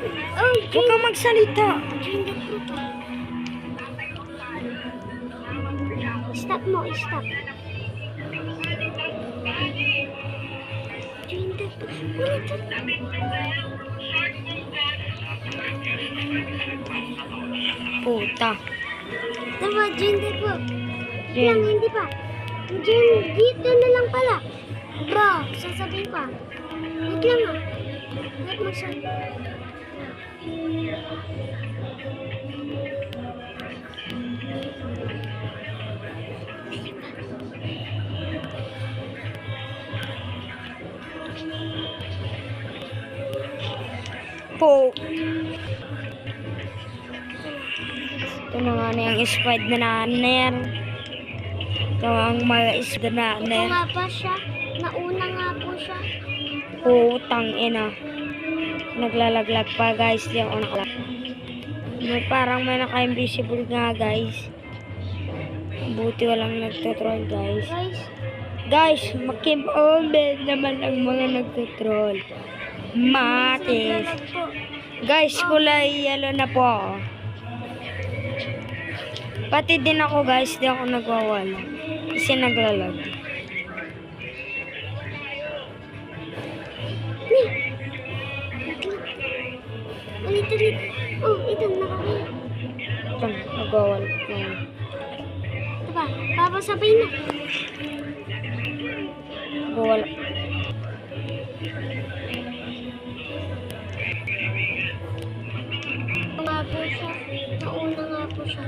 Oh, Huwag kang magsalita. join the group. Stop mo, stop. Join the group. Ulit, Puta. Diba, join the group. Join. Lang, hindi pa. Join, dito na lang pala. Bro, sasabihin pa. Wait lang ah. Wait mo siya. Po. Ito na nga na yung spied na naner. Ito ang mga isda na Ito naner. nga pa siya. Nauna nga po siya. Putang ina. Naglalaglag pa guys. Di ako nakalak. Parang may naka-invisible nga guys. Buti walang nagtotroll guys. Guys, Guys, makim-omen naman ang mga nagtotroll. Matis. naglalag po. Guys, kulay yellow na po ako. Pati din ako guys, di ako nagwawala. Kasi naglalag. Ulit. Oh, ito, nakakaya. Ito, nagwawala. Ito pa, papasabay na. Nagwawala. Nga po siya. Nauna nga po siya.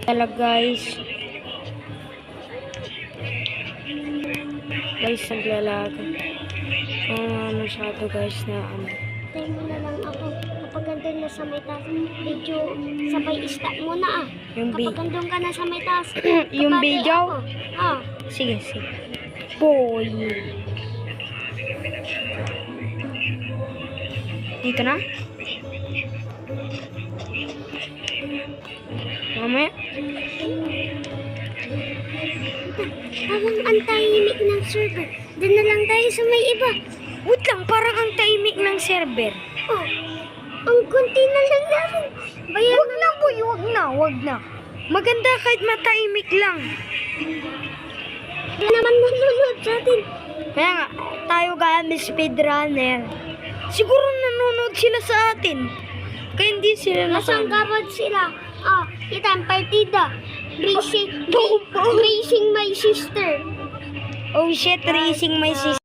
Talaga guys. Guys, naglalag. Masyado guys na ano. Tayo mo na lang ako. Kapag andun na sa may taas, medyo sabay stop mo na ah. Yung Kapag andun ka na sa may taas, Yung kapatid video? ako. Ah, Sige, sige. Boy. Dito na? Mamaya? parang ang tahimik ng server. Doon na lang tayo sa may iba. Wait lang, parang ang tahimik ng server. Oh, ang kunti na lang namin. Bayan Wag na boy, wag na. Maganda kahit matahimik lang. na naman nanonood sa atin. Kaya nga, tayo kami speedrunner. Siguro nanonood sila sa atin. Kaya hindi sila Nasaan nasama. kapag sila? Ah, itan, partida. Racing my sister. Oh shit, racing my sister.